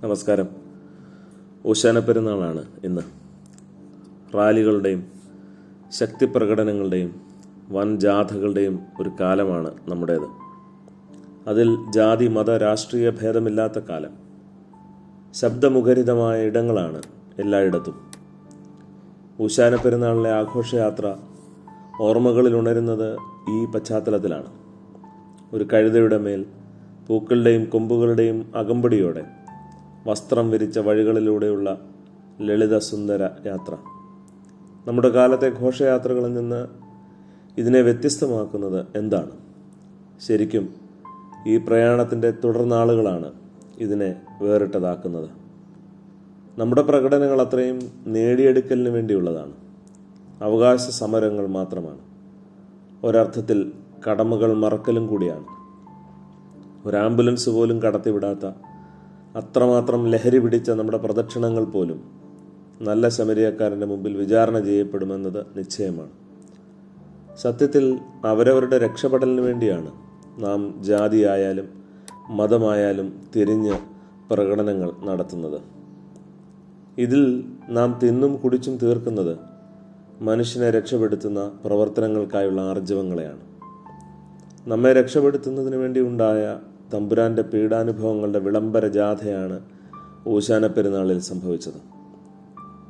നമസ്കാരം. ഓശാന പെരുന്നാളാണ് ഇന്ന്. റാലികളുടെയും ശക്തിപ്രകടനങ്ങളുടെയും വൻ ജാഥകളുടെയും ഒരു കാലമാണ് നമ്മുടേത്. അതിൽ ജാതി മത രാഷ്ട്രീയ ഭേദമില്ലാത്ത കാലം. ശബ്ദമുഖരിതമായ ഇടങ്ങളാണ് എല്ലായിടത്തും. ഓശാന പെരുന്നാളിലെ ആഘോഷയാത്ര ഓർമ്മകളിൽ ഉണരുന്നത് ഈ പശ്ചാത്തലത്തിലാണ്. ഒരു കഴുതയുടെ മേൽ പൂക്കളുടെയും കൊമ്പുകളുടെയും അകമ്പടിയോടെ വസ്ത്രം വിരിച്ച വഴികളിലൂടെയുള്ള ലളിതസുന്ദര യാത്ര. നമ്മുടെ കാലത്തെ ഘോഷയാത്രകളിൽ നിന്ന് ഇതിനെ വ്യത്യസ്തമാക്കുന്നത് എന്താണ്? ശരിക്കും ഈ പ്രയാണത്തിൻ്റെ തുടർനാളുകളാണ് ഇതിനെ വേറിട്ടതാക്കുന്നത്. നമ്മുടെ പ്രകടനങ്ങൾ അത്രയും നേടിയെടുക്കലിന് വേണ്ടിയുള്ളതാണ്. അവകാശ സമരങ്ങൾ മാത്രമാണ്. ഒരർത്ഥത്തിൽ കടമകൾ മറക്കലും കൂടിയാണ്. ഒരു ആംബുലൻസ് പോലും കടത്തിവിടാത്ത അത്രമാത്രം ലഹരി പിടിച്ച നമ്മുടെ പ്രദക്ഷിണങ്ങൾ പോലും നല്ല ശമരിയക്കാരൻ്റെ മുമ്പിൽ വിചാരണ ചെയ്യപ്പെടുമെന്നത് നിശ്ചയമാണ്. സത്യത്തിൽ അവരവരുടെ രക്ഷപ്പെടലിന് വേണ്ടിയാണ് നാം ജാതിയായാലും മതമായാലും തിരിഞ്ഞ് പ്രകടനങ്ങൾ നടത്തുന്നത്. ഇതിൽ നാം തിന്നും കുടിച്ചും തീർക്കുന്നത് മനുഷ്യനെ രക്ഷപ്പെടുത്തുന്ന പ്രവർത്തനങ്ങൾക്കായുള്ള ആർജവങ്ങളെയാണ്. നമ്മെ രക്ഷപ്പെടുത്തുന്നതിന് വേണ്ടി ഉണ്ടായ തമ്പുരാൻ്റെ പീഡാനുഭവങ്ങളുടെ വിളംബര ജാഥയാണ് ഓശാന പെരുന്നാളിൽ സംഭവിച്ചത്.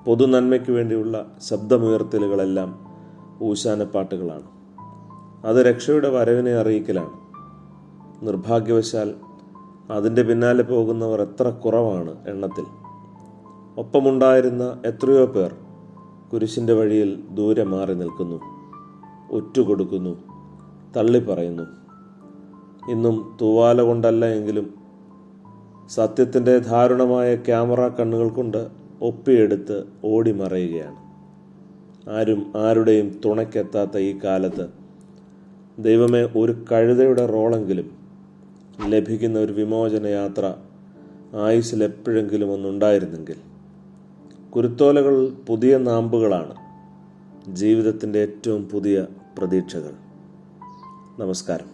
പൊതു നന്മയ്ക്ക് വേണ്ടിയുള്ള ശബ്ദമുയർത്തലുകളെല്ലാം ഓശാനപ്പാട്ടുകളാണ്. അത് രക്ഷയുടെ വരവിനെ അറിയിക്കലാണ്. നിർഭാഗ്യവശാൽ അതിൻ്റെ പിന്നാലെ പോകുന്നവർ എത്ര കുറവാണ് എണ്ണത്തിൽ. ഒപ്പമുണ്ടായിരുന്ന എത്രയോ പേർ കുരിശിൻ്റെ വഴിയിൽ ദൂരെ മാറി നിൽക്കുന്നു, ഒറ്റുകൊടുക്കുന്നു, തള്ളിപ്പറയുന്നു. ഇന്നും തൂവാല കൊണ്ടല്ല എങ്കിലും സത്യത്തിൻ്റെ ദാരുണമായ ക്യാമറ കണ്ണുകൾ കൊണ്ട് ഒപ്പിയെടുത്ത് ഓടി മറയുകയാണ്. ആരും ആരുടെയും തുണയ്ക്കെത്താത്ത ഈ കാലത്ത് ദൈവമേ, ഒരു കഴുതയുടെ റോളെങ്കിലും ലഭിക്കുന്ന ഒരു വിമോചന യാത്ര ആയുസ്സിൽ എപ്പോഴെങ്കിലും ഒന്നുണ്ടായിരുന്നെങ്കിൽ. കുരുത്തോലകൾ പുതിയ നാമ്പുകളാണ് ജീവിതത്തിൻ്റെ ഏറ്റവും പുതിയ പ്രതീക്ഷകൾ. നമസ്കാരം.